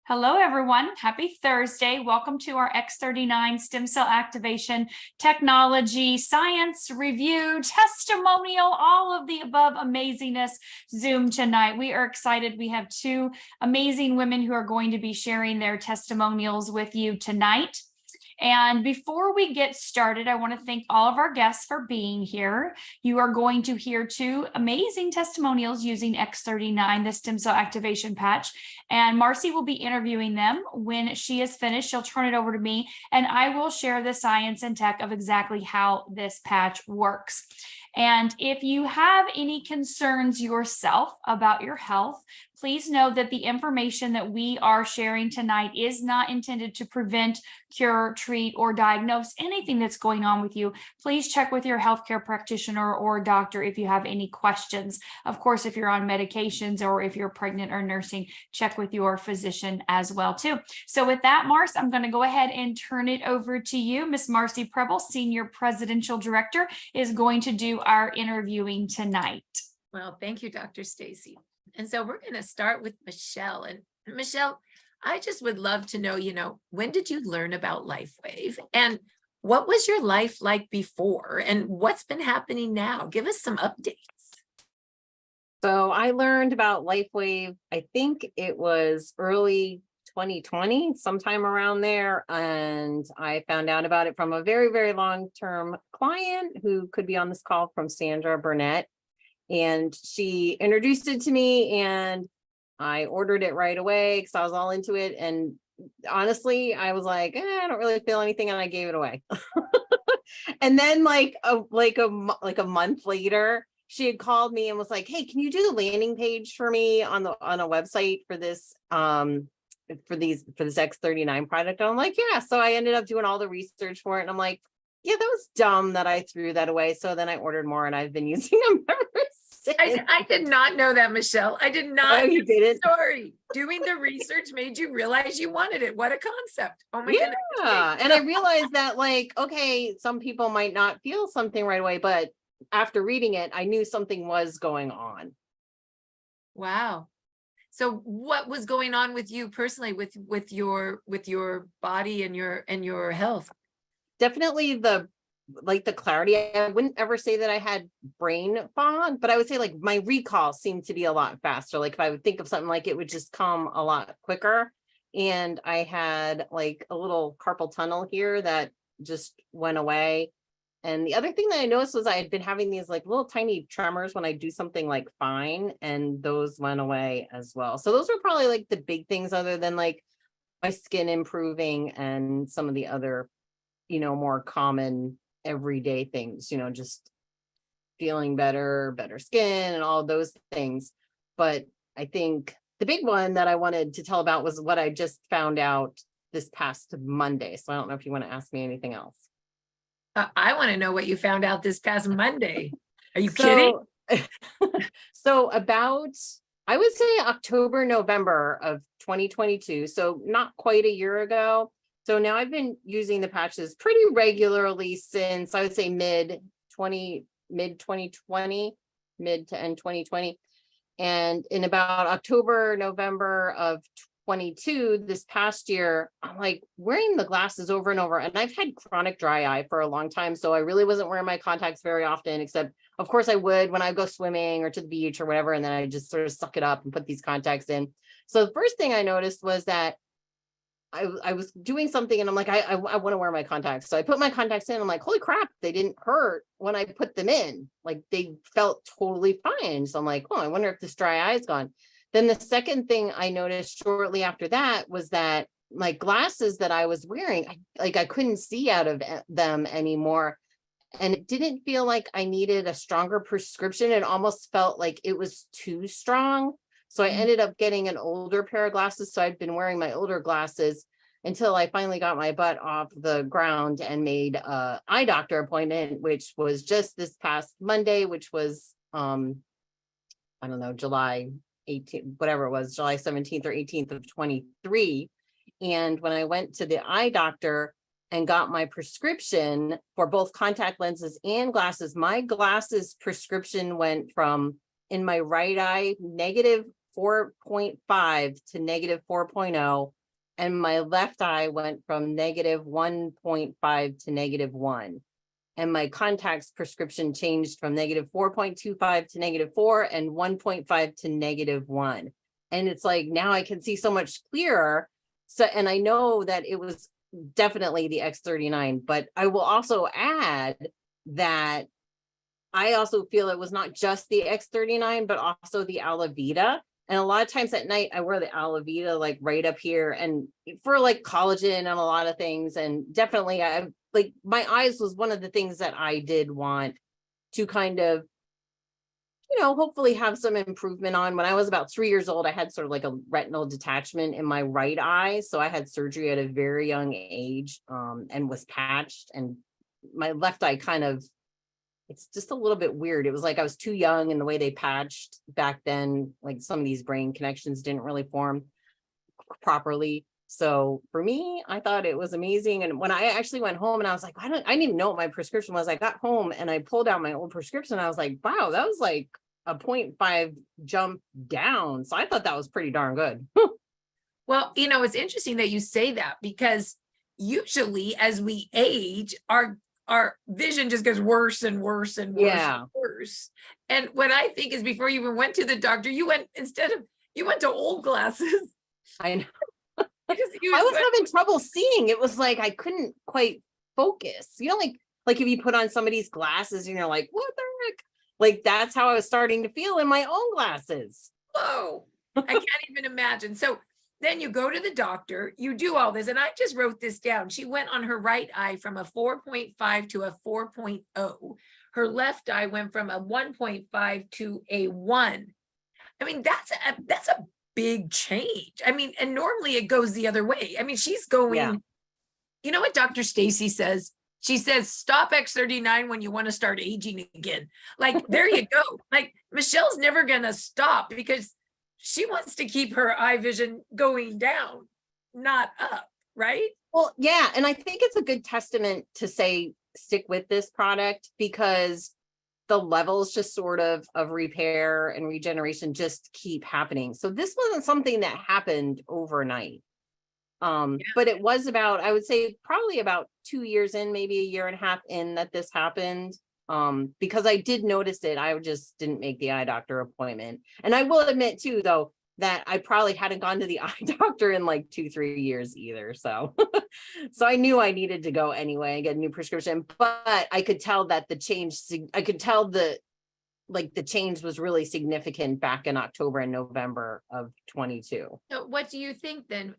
Hello, everyone. Happy Thursday. Welcome to our X39 stem cell activation technology, science review, testimonial, all of the above amazingness Zoom tonight. We are excited. We have two amazing women who are going to be sharing their testimonials with you tonight. And before we get started, I want to thank all of our guests for being here. You are going to hear two amazing testimonials using X39, the stem cell activation patch. And Marcy will be interviewing them. When she is finished, she'll turn it over to me and I will share the science and tech of exactly how this patch works. And if you have any concerns yourself about your health, please know that the information that we are sharing tonight is not intended to prevent, cure, treat, or diagnose anything that's going on with you. Please check with your healthcare practitioner or doctor if you have any questions. Of course, if you're on medications or if you're pregnant or nursing, check with your physician as well too. So with that, Mars, I'm going to go ahead and turn it over to you. Miss Marcy Preble, Senior Presidential Director, is going to do our interviewing tonight. Well, thank you, Dr. Stacy. And so we're going to start with Michelle. And Michelle, I just would love to know, when did you learn about LifeWave? And what was your life like before? And what's been happening now? Give us some updates. So I learned about LifeWave, I think it was early 2020, sometime around there. And I found out about it from a very, very long-term client who could be on this call, from Sandra Burnett. And she introduced it to me and I ordered it right away because I was all into it. And honestly, I was like, I don't really feel anything, and I gave it away. And then like a month later, she had called me and was like, hey, can you do the landing page for me on a website for this for this X39 product? And I'm like, yeah. So I ended up doing all the research for it, and I'm like, yeah, that was dumb that I threw that away. So then I ordered more and I've been using them ever since. I did not know that, Michelle. I did not. Oh, you didn't? Sorry. Doing the research made you realize you wanted it. What a concept. Oh my goodness. Yeah. And I realized that, like, okay, some people might not feel something right away, but after reading it, I knew something was going on. Wow. So what was going on with you personally, with your body and your health? Definitely the clarity. I wouldn't ever say that I had brain fog, but I would say like my recall seemed to be a lot faster. Like if I would think of something, like it would just come a lot quicker. And I had like a little carpal tunnel here that just went away. And the other thing that I noticed was I had been having these like little tiny tremors when I do something like fine, and those went away as well. So those were probably like the big things, other than like my skin improving and some of the other, more common everyday things, just feeling better skin and all those things. But I think the big one that I wanted to tell about was what I just found out this past Monday. So I don't know if you want to ask me anything else. I want to know what you found out this past Monday. Are you kidding? So about, I would say October, November of 2022. So not quite a year ago. So now I've been using the patches pretty regularly since, I would say mid to end 2020. And in about October, November of 22, this past year, I'm like wearing the glasses over and over. And I've had chronic dry eye for a long time. So I really wasn't wearing my contacts very often, except of course I would when I go swimming or to the beach or whatever. And then I just sort of suck it up and put these contacts in. So the first thing I noticed was that I was doing something and I'm like, I want to wear my contacts. So I put my contacts in. I'm like, holy crap, they didn't hurt when I put them in. Like they felt totally fine. So I'm like, oh, I wonder if this dry eye is gone. Then the second thing I noticed shortly after that was that my glasses that I was wearing, I couldn't see out of them anymore. And it didn't feel like I needed a stronger prescription. It almost felt like it was too strong. So I ended up getting an older pair of glasses. So I've been wearing my older glasses until I finally got my butt off the ground and made an eye doctor appointment, which was just this past Monday, which was, I don't know, July 18th, whatever it was, July 17th or 18th of 23. And when I went to the eye doctor and got my prescription for both contact lenses and glasses, my glasses prescription went from, in my right eye, 4.5 to negative 4.0. And my left eye went from negative 1.5 to negative 1. And my contacts prescription changed from negative 4.25 to negative 4 and 1.5 to negative 1. And it's like, now I can see so much clearer. So, and I know that it was definitely the X39, but I will also add that I also feel it was not just the X39, but also the Alavita. And a lot of times at night, I wear the Alavita like right up here and for like collagen and a lot of things. And definitely I like my eyes was one of the things that I did want to kind of, you know, hopefully have some improvement on. When I was about 3 years old, I had sort of like a retinal detachment in my right eye. So I had surgery at a very young age and was patched. And my left eye kind of, it's just a little bit weird. It was like I was too young, and the way they patched back then, like some of these brain connections didn't really form properly. So for me, I thought it was amazing. And when I actually went home and I was like, I didn't even know what my prescription was. I got home and I pulled out my old prescription. I was like, wow, that was like a 0.5 jump down. So I thought that was pretty darn good. Well, you know, it's interesting that you say that, because usually as we age, our vision just gets worse and worse and worse and worse. And what I think is, before you even went to the doctor, you went to old glasses. I know. I was having trouble seeing. It was like I couldn't quite focus. You know, like if you put on somebody's glasses and you're like, what the heck? Like that's how I was starting to feel in my own glasses. Whoa, I can't even imagine. So then you go to the doctor, you do all this, and I just wrote this down. She went on her right eye from a 4.5 to a 4.0. Her left eye went from a 1.5 to a 1. I mean, that's a big change. I mean, and normally it goes the other way. I mean, she's going, you know what Dr. Stacy says? She says, stop X39 when you want to start aging again. Like, there you go. Like, Michelle's never going to stop, because she wants to keep her eye vision going down, not up, right? Well, yeah. And I think it's a good testament to say, stick with this product, because the levels just sort of repair and regeneration just keep happening. So this wasn't something that happened overnight. But it was about, I would say probably about 2 years in, maybe a year and a half in, that this happened. Because I did notice it. I just didn't make the eye doctor appointment. And I will admit too, though, that I probably hadn't gone to the eye doctor in like 2-3 years either. So, so I knew I needed to go anyway and get a new prescription, but I could tell that the change, I could tell the change was really significant back in October and November of 22. So what do you think then?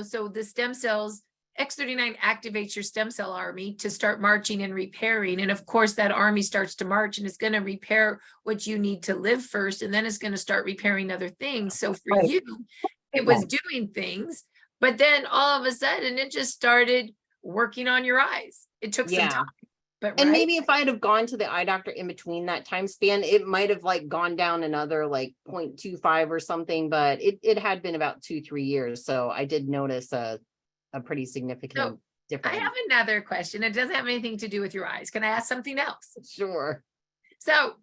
So the stem cells, X39 activates your stem cell army to start marching and repairing. And of course, that army starts to march and it's going to repair what you need to live first. And then it's going to start repairing other things. So for you, it was doing things, but then all of a sudden it just started working on your eyes. It took some time. But and maybe if I'd have gone to the eye doctor in between that time span, it might have like gone down another like 0.25 or something, but it had been about 2-3 years. So I did notice a pretty significant difference. I have another question. It doesn't have anything to do with your eyes. Can I ask something else? Sure. So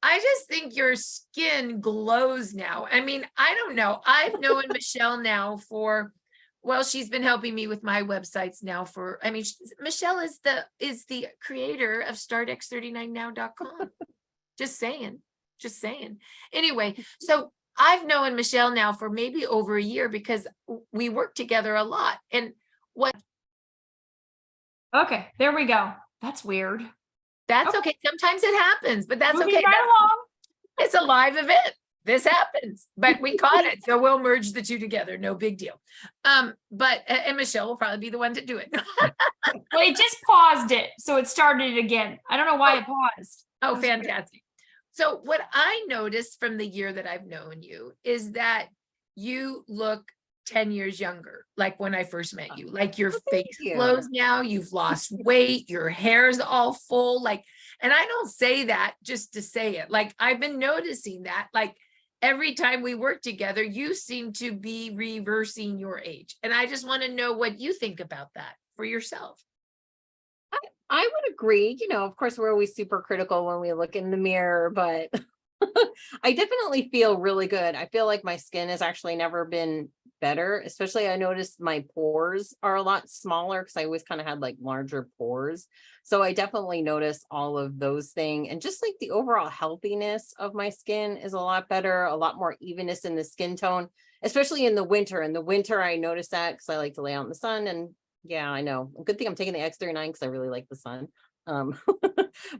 I just think your skin glows now. I mean, I don't know. I've known Michelle now for, well, she's been helping me with my websites now for, I mean, Michelle is the creator of startx39now.com. Just saying. Anyway, so I've known Michelle now for maybe over a year, because we work together a lot. And Okay, there we go. That's weird. That's okay. Sometimes it happens, but that's Moving okay. right along. It's a live event. This happens, but we caught it. So we'll merge the two together. No big deal. And Michelle will probably be the one to do it. Well, it just paused it. So it started again. I don't know why it paused. Oh, fantastic. So what I noticed from the year that I've known you is that you look 10 years younger, like when I first met you. Like your face glows now, you've lost weight, your hair's all full. Like, and I don't say that just to say it. Like, I've been noticing that, like, every time we work together, you seem to be reversing your age. And I just want to know what you think about that for yourself. I would agree. You know, of course, we're always super critical when we look in the mirror, but I definitely feel really good. I feel like my skin has actually never been better. Especially I noticed my pores are a lot smaller because I always kind of had like larger pores. So I definitely noticed all of those things. And just like the overall healthiness of my skin is a lot better, a lot more evenness in the skin tone, especially in the winter. In the winter, I noticed that because I like to lay out in the sun. And yeah, I know. Good thing I'm taking the X39 because I really like the sun. Um,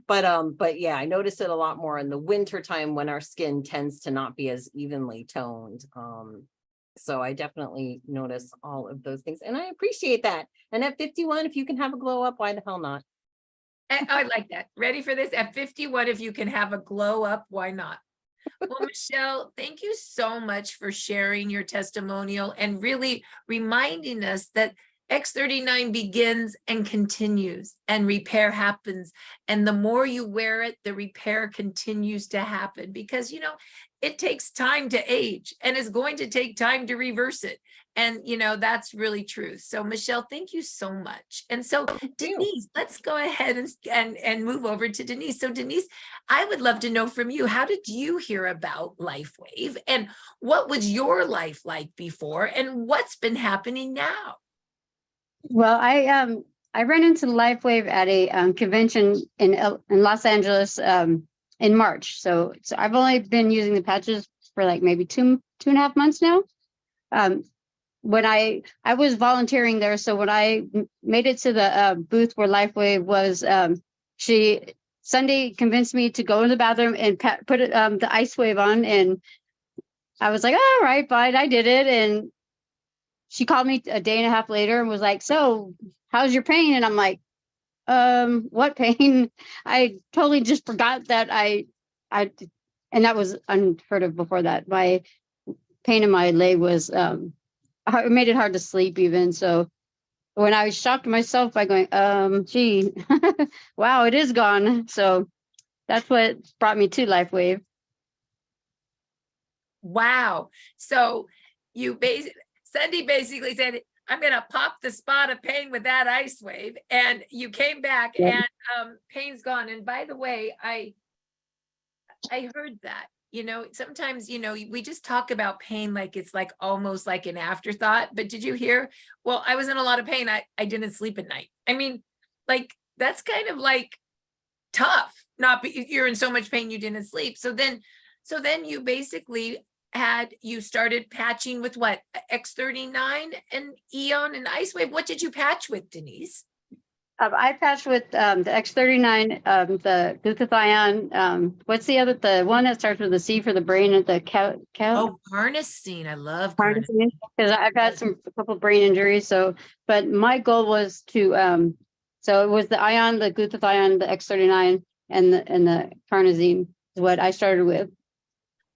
but yeah, I notice it a lot more in the winter time when our skin tends to not be as evenly toned. So I definitely notice all of those things and I appreciate that. And at 51, if you can have a glow up, why the hell not? I like that. Ready for this? At 51, if you can have a glow up, why not? Well, Michelle, thank you so much for sharing your testimonial and really reminding us that X39 begins and continues and repair happens. And the more you wear it, the repair continues to happen because, you know, it takes time to age and it's going to take time to reverse it. And, you know, that's really true. So Michelle, thank you so much. And so Denise, let's go ahead and move over to Denise. So Denise, I would love to know from you, how did you hear about LifeWave and what was your life like before and what's been happening now? Well, I ran into LifeWave at a convention in Los Angeles in March. So I've only been using the patches for like maybe two and a half months now. When I was volunteering there, so when I made it to the booth where LifeWave was, Sunday convinced me to go in the bathroom and put the ice wave on, and I was like, all right, fine, I did it. And she called me a day and a half later and was like, so how's your pain? And I'm like, what pain? I totally just forgot that and that was unheard of before that. My pain in my leg was, it made it hard to sleep even. So when I shocked myself by going, gee, wow, it is gone. So that's what brought me to LifeWave. Wow. So Cindy basically said, I'm going to pop the spot of pain with that ice wave. And you came back and pain's gone. And by the way, I heard that, you know, sometimes, you know, we just talk about pain like it's like almost like an afterthought. But did you hear? Well, I was in a lot of pain. I didn't sleep at night. I mean, like, that's kind of like tough. You're in so much pain you didn't sleep. So then you basically you started patching with what, X39 and Eon and Ice Wave. What did you patch with, Denise? I patched with the X39, the glutathione. What's the one that starts with a C for the brain at the Oh, carnosine. I love carnosine, because I've had a couple brain injuries. So, but my goal was to so it was the ion, the glutathione, the X39, and the carnosine is what I started with.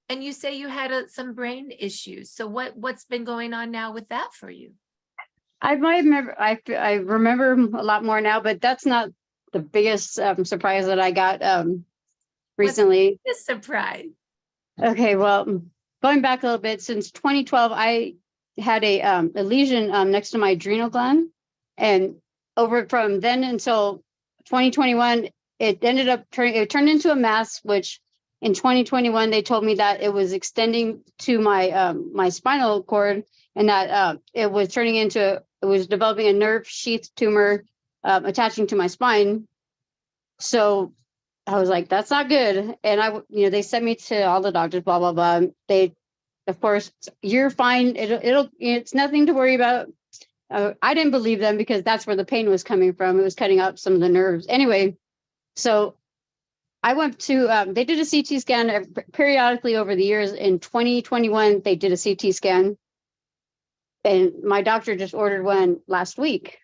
And you say you had some brain issues. So what's been going on now with that for you? I remember a lot more now, but that's not the biggest surprise that I got recently. What's the surprise? Okay, well, going back a little bit, since 2012, I had a lesion next to my adrenal gland, and over from then until 2021, it ended up turned into a mass, which in 2021 they told me that it was extending to my my spinal cord, and that it was developing a nerve sheath tumor attaching to my spine. So I was like, that's not good. And they sent me to all the doctors, blah, blah, blah. They, of course, you're fine. It's nothing to worry about. I didn't believe them because that's where the pain was coming from. It was cutting out some of the nerves. Anyway, so I went to, they did a CT scan periodically over the years. In 2021, they did a CT scan. And my doctor just ordered one last week.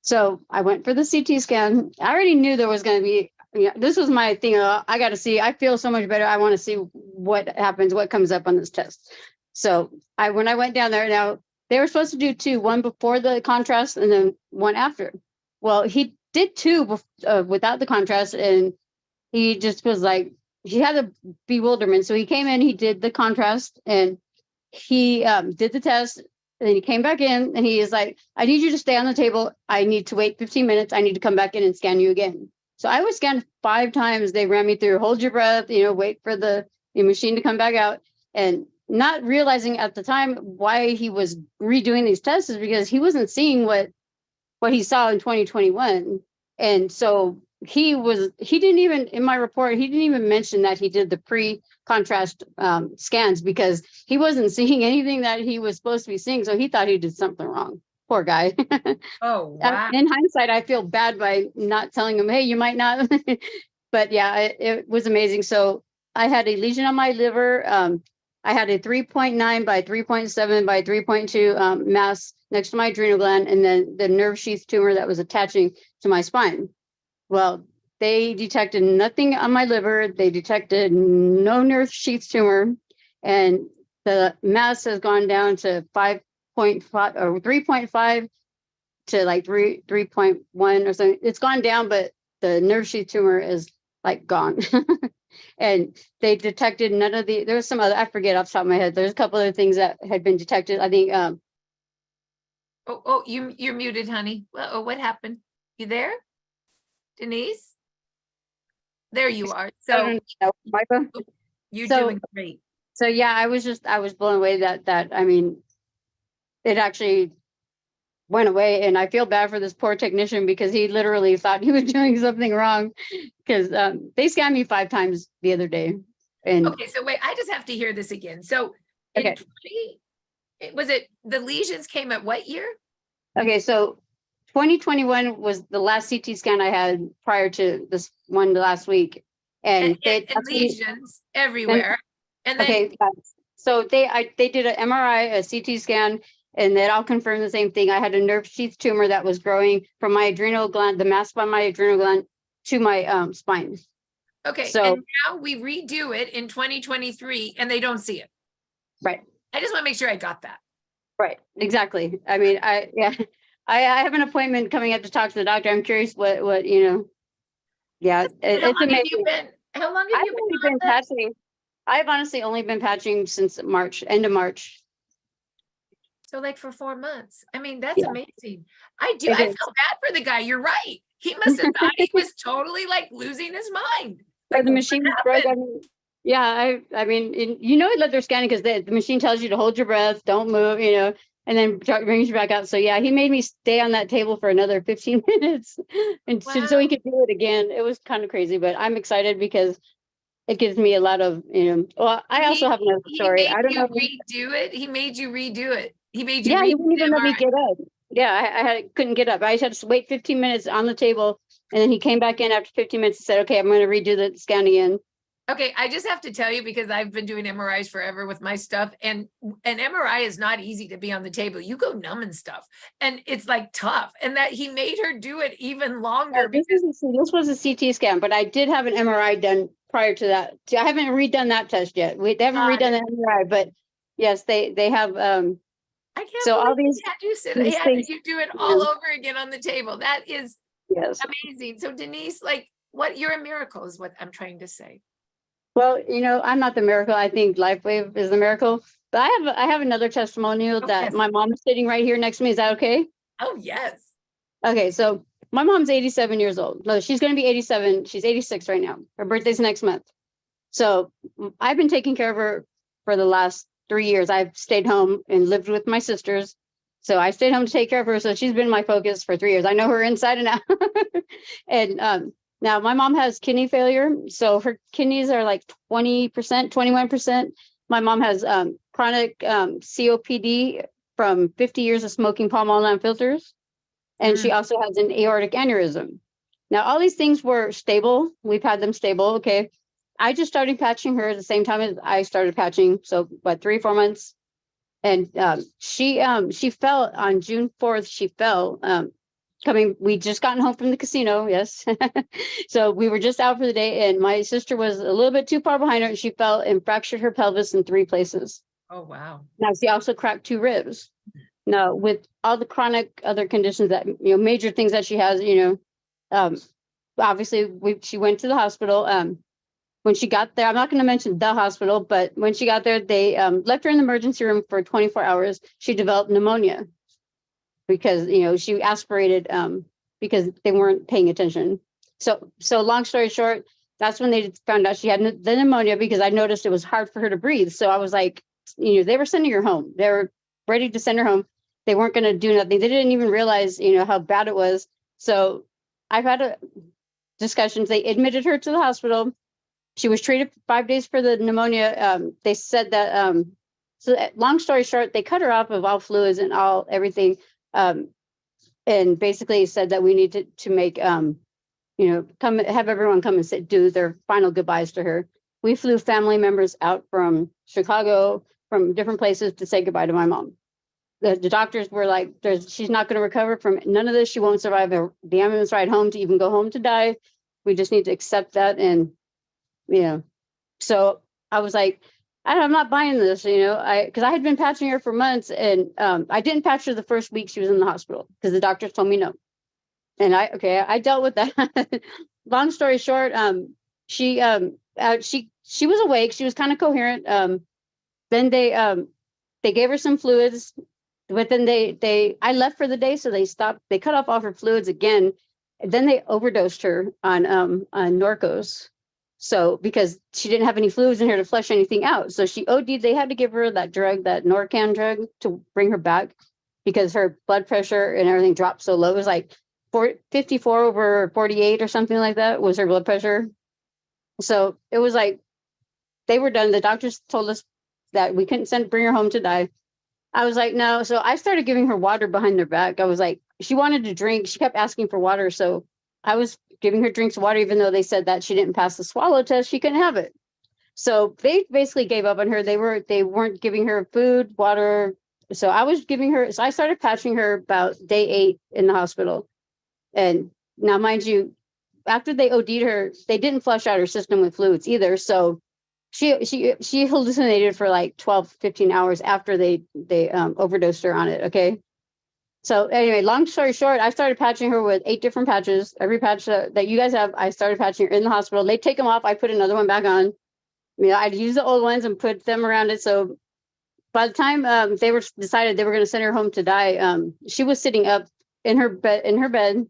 So I went for the CT scan. I already knew there was going to be, this was my thing. I got to see, I feel so much better. I want to see what happens, what comes up on this test. So when I went down there, now they were supposed to do two, one before the contrast and then one after. Well, he did two without the contrast, and he just was like, he had a bewilderment. So he came in, he did the contrast, and he did the test. And then he came back in and he is like, I need you to stay on the table. I need to wait 15 minutes. I need to come back in and scan you again. So I was scanned 5 times. They ran me through, hold your breath, wait for the machine to come back out, and not realizing at the time why he was redoing these tests is because he wasn't seeing what he saw in 2021. And so he didn't even, in my report, he didn't even mention that he did the pre-contrast scans because he wasn't seeing anything that he was supposed to be seeing. So he thought he did something wrong. Poor guy. Oh, wow. In hindsight, I feel bad by not telling him, hey, you might not. But yeah, it was amazing. So I had a lesion on my liver. I had a 3.9 by 3.7 by 3.2 mass next to my adrenal gland, and then the nerve sheath tumor that was attaching to my spine. Well, they detected nothing on my liver. They detected no nerve sheath tumor, and the mass has gone down to 5.5 or 3.5 to like 3.1 or something. It's gone down, but the nerve sheath tumor is like gone. And they detected none of there was some other, I forget off the top of my head. There's a couple other things that had been detected. I think you're muted, honey. Well, what happened? You there, Denise? There you are. So you're doing great. So yeah, I was blown away that I mean, it actually went away, and I feel bad for this poor technician because he literally thought he was doing something wrong because they scanned me 5 times the other day. And okay, so wait, I just have to hear this again. So in okay. Was it the lesions came at what year? Okay, so 2021 was the last CT scan I had prior to this one last week, and lesions everywhere. And then okay, so they did an MRI, a CT scan, and that all confirmed the same thing. I had a nerve sheath tumor that was growing from my adrenal gland, the mass by my adrenal gland to my spine. Okay, so and now we redo it in 2023 and they don't see it. Right. I just want to make sure I got that. Right, exactly. I mean, I have an appointment coming up to talk to the doctor. I'm curious what yeah, it's amazing. How long have you been patching? I've honestly only been patching since March, end of March. So like for 4 months. I mean, that's amazing. I feel bad for the guy. You're right. He must have thought he was totally like losing his mind. Like the machine broke. I mean, yeah, I mean, that they're scanning because the machine tells you to hold your breath, don't move, and then brings you back out. So yeah, he made me stay on that table for another 15 minutes, and so he could do it again. It was kind of crazy, but I'm excited because it gives me a lot of, well, I also have another story. I don't know. Redo it. He made you redo it. He made you. Yeah, he wouldn't even let me get up. Yeah, I couldn't get up. I just had to wait 15 minutes on the table, and then he came back in after 15 minutes and said, "Okay, I'm going to redo the scan again." Okay, I just have to tell you because I've been doing MRIs forever with my stuff, and an MRI is not easy to be on the table. You go numb and stuff, and it's like tough. And that he made her do it even longer. This was a CT scan, but I did have an MRI done prior to that. I haven't redone that test yet. They haven't redone the MRI, but yes, they have. I can't believe all these he had you do it all over again on the table. That is amazing. So Denise, like, you're a miracle is what I'm trying to say. Well, I'm not the miracle. I think LifeWave is the miracle. But I have another testimonial that my mom is sitting right here next to me. Is that okay? Oh, yes. Okay, so my mom's 87 years old. No, she's going to be 87. She's 86 right now. Her birthday's next month. So I've been taking care of her for the last 3 years. I've stayed home and lived with my sisters. So I stayed home to take care of her. So she's been my focus for 3 years. I know her inside and out. And now my mom has kidney failure. So her kidneys are like 20%, 21%. My mom has chronic COPD from 50 years of smoking palm oil and filters. And she also has an aortic aneurysm. Now, all these things were stable. We've had them stable. Okay. I just started patching her at the same time as I started patching. So, 3-4 months. And she fell on June 4th. She fell we just gotten home from the casino. Yes. So we were just out for the day, and my sister was a little bit too far behind her, and she fell and fractured her pelvis in 3 places. Oh, wow. Now she also cracked 2 ribs. Now, with all the chronic other conditions that, major things that she has, obviously she went to the hospital. When she got there, I'm not going to mention the hospital, but when she got there, they left her in the emergency room for 24 hours. She developed pneumonia because, she aspirated because they weren't paying attention. So long story short, that's when they found out she had the pneumonia, because I noticed it was hard for her to breathe. So I was like, they were sending her home. They were ready to send her home. They weren't going to do nothing. They didn't even realize, how bad it was. So I've had discussions. They admitted her to the hospital. She was treated 5 days for the pneumonia. They said that, long story short, they cut her off of all fluids and everything. And basically said that we need to make, come have everyone come and do their final goodbyes to her. We flew family members out from Chicago, from different places, to say goodbye to my mom. The doctors were like, she's not going to recover from none of this. She won't survive the ambulance ride home to even go home to die. We just need to accept that. And, so I was like, I'm not buying this, because I had been patching her for months, and I didn't patch her the first week she was in the hospital because the doctors told me no. And I dealt with that. Long story short, she was awake. She was kind of coherent. Then they gave her some fluids, but then I left for the day, so they cut off all her fluids again. And then they overdosed her on Norcos. So because she didn't have any fluids in her to flush anything out. So she OD'd. They had to give her that drug, that Norcan drug, to bring her back, because her blood pressure and everything dropped so low. It was like 54 over 48 or something like that was her blood pressure. So it was like, they were done. The doctors told us that we couldn't bring her home to die. I was like, no. So I started giving her water behind her back. I was like, she wanted to drink. She kept asking for water. So I was giving her drinks of water, even though they said that she didn't pass the swallow test, she couldn't have it. So they basically gave up on her. They weren't giving her food, water. So I started patching her about day 8 in the hospital. And now, mind you, after they OD'd her, they didn't flush out her system with fluids either. So she hallucinated for like 12, 15 hours after they overdosed her on it. Okay. So anyway, long story short, I started patching her with 8 different patches. Every patch that you guys have, I started patching her in the hospital. They take them off. I put another one back on. I'd use the old ones and put them around it. So by the time they decided they were going to send her home to die, she was sitting up in her bed,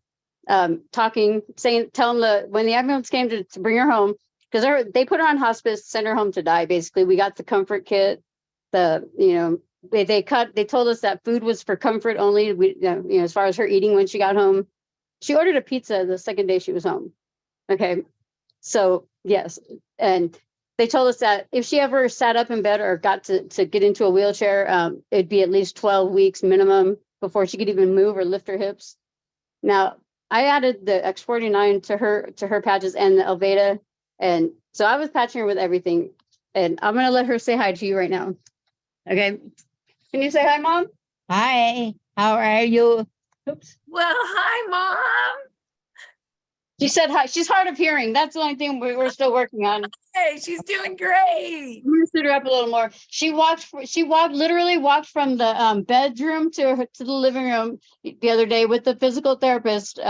talking, telling when the ambulance came to bring her home, because they put her on hospice, sent her home to die. Basically, we got the comfort kit. They told us that food was for comfort only. As far as her eating when she got home, she ordered a pizza the second day she was home. Okay, so yes, and they told us that if she ever sat up in bed or got to get into a wheelchair, it'd be at least 12 weeks minimum before she could even move or lift her hips. Now, I added the X39 to her patches and the Elveda, and so I was patching her with everything. And I'm gonna let her say hi to you right now. Okay, can you say hi, Mom? Hi, how are you? Well, hi, Mom. She said hi. She's hard of hearing. That's the only thing we're still working on. Hey, she's doing great. I'm gonna sit her up a little more. She literally walked from the bedroom to the living room the other day with the physical therapist.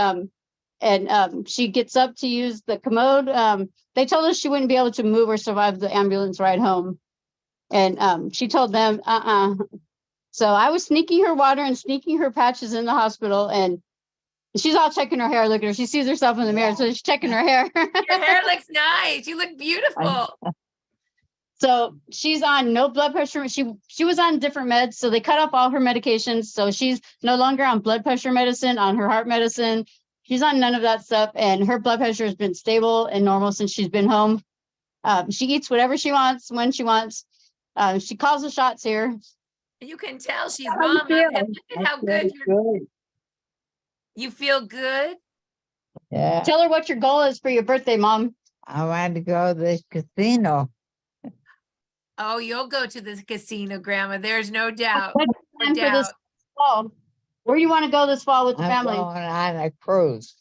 And she gets up to use the commode. They told us she wouldn't be able to move or survive the ambulance ride home. And she told them, So I was sneaking her water and sneaking her patches in the hospital, and she's all checking her hair. Look at her. She sees herself in the mirror, so she's checking her hair. Your hair looks nice. You look beautiful. So she's on no blood pressure. She was on different meds, so they cut off all her medications. So she's no longer on blood pressure medicine, on her heart medicine. She's on none of that stuff, and her blood pressure has been stable and normal since she's been home. She eats whatever she wants when she wants. She calls the shots here. You can tell she's How do you mama. feel? And look at how I good feel good. you feel. Good. Yeah, Tell her what your goal is for your birthday, Mom. I want to go to the casino. Oh, you'll go to the casino, Grandma. There's no doubt. What's the No plan for this doubt. fall? Where do you want to go this fall with the I'm family? going on a cruise.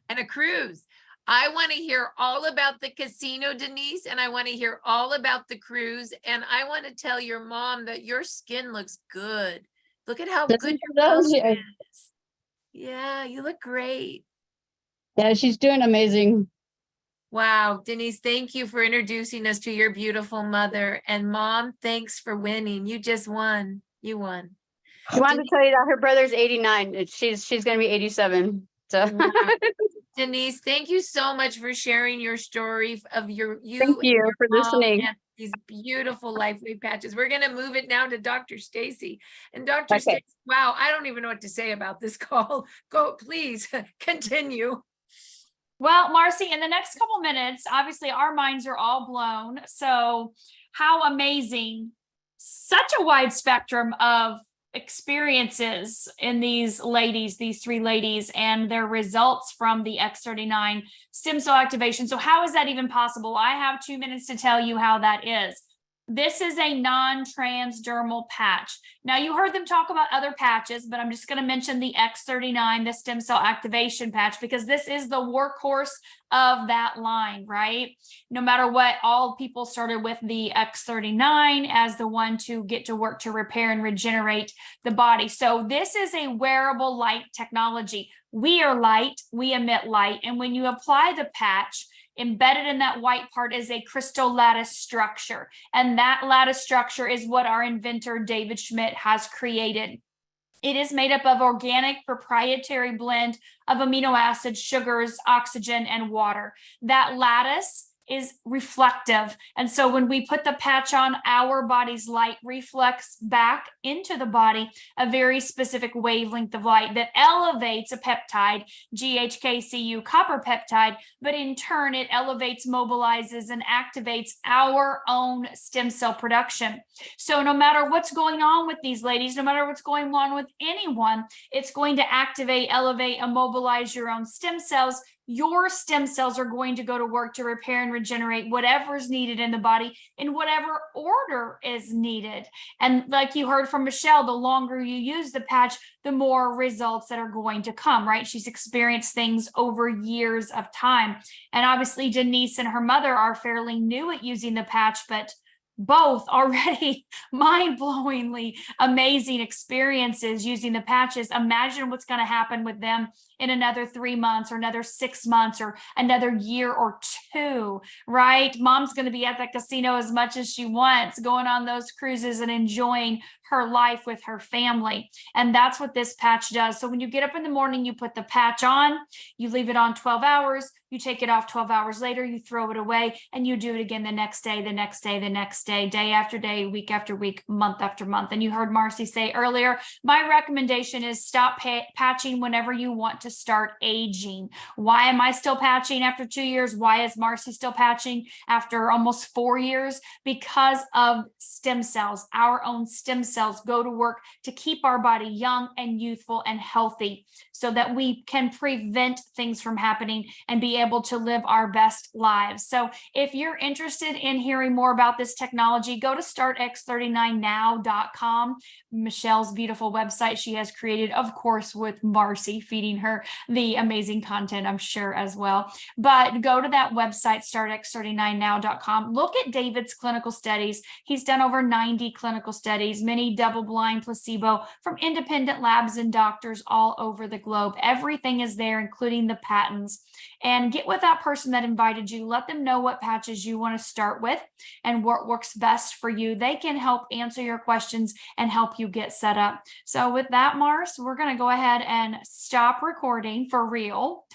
And a cruise. I want to hear all about the casino, Denise, and I want to hear all about the cruise. And I want to tell your mom that your skin looks good. Look at how Doesn't good she your though? mom She- is. Yeah, you look great. Yeah, she's doing amazing. Wow, Denise, thank you for introducing us to your beautiful mother. And Mom, thanks for winning. You just won. You won. She wanted to tell you that her brother's 89. She's going to be 87. So Wow. Denise, thank you so much for sharing your story of you Thank and you your for mom listening. and these beautiful LifeWave patches. We're going to move it now to Dr. Stacy. And Dr. Okay. Stacy, wow, I don't even know what to say about this call. Go, please continue. Well, Marcy, in the next couple minutes, obviously our minds are all blown. So how amazing, such a wide spectrum of experiences in these ladies, these three ladies, and their results from the X39 stem cell activation. So how is that even possible? I have 2 minutes to tell you how that is. This is a non-transdermal patch. Now, you heard them talk about other patches, but I'm just going to mention the X39, the stem cell activation patch, because this is the workhorse of that line, right? No matter what, all people started with the X39 as the one to get to work to repair and regenerate the body. So this is a wearable light technology. We are light, we emit light. And when you apply the patch, embedded in that white part is a crystal lattice structure. And that lattice structure is what our inventor, David Schmidt, has created. It is made up of organic proprietary blend of amino acids, sugars, oxygen, and water. That lattice is reflective. And so when we put the patch on, our body's light reflects back into the body a very specific wavelength of light that elevates a peptide, GHKCU copper peptide, but in turn it elevates, mobilizes, and activates our own stem cell production. So no matter what's going on with these ladies, no matter what's going on with anyone, it's going to activate, elevate, and mobilize your own stem cells. Your stem cells are going to go to work to repair and regenerate whatever is needed in the body in whatever order is needed. And like you heard from Michelle, the longer you use the patch, the more results that are going to come, right? She's experienced things over years of time. And obviously Denise and her mother are fairly new at using the patch, but both already mind-blowingly amazing experiences using the patches. Imagine what's going to happen with them in another 3 months or another 6 months or another year or two, right? Mom's going to be at the casino as much as she wants, going on those cruises and enjoying her life with her family. And that's what this patch does. So when you get up in the morning, you put the patch on, you leave it on 12 hours, you take it off 12 hours later, you throw it away, and you do it again the next day, the next day, the next day, day after day, week after week, month after month. And you heard Marcy say earlier, my recommendation is stop patching whenever you want to start aging. Why am I still patching after 2 years? Why is Marcy still patching after almost 4 years? Because of stem cells. Our own stem cells go to work to keep our body young and youthful and healthy so that we can prevent things from happening and be able to live our best lives. So if you're interested in hearing more about this technology, go to startx39now.com, Michelle's beautiful website she has created, of course, with Marcy feeding her the amazing content, I'm sure, as well. But go to that website, startx39now.com. Look at David's clinical studies. He's done over 90 clinical studies, many double-blind, placebo, from independent labs and doctors all over the globe. Everything is there, including the patents. And get with that person that invited you. Let them know what patches you want to start with and what works best for you. They can help answer your questions and help you get set up. So with that, Mars, we're going to go ahead and stop recording for real.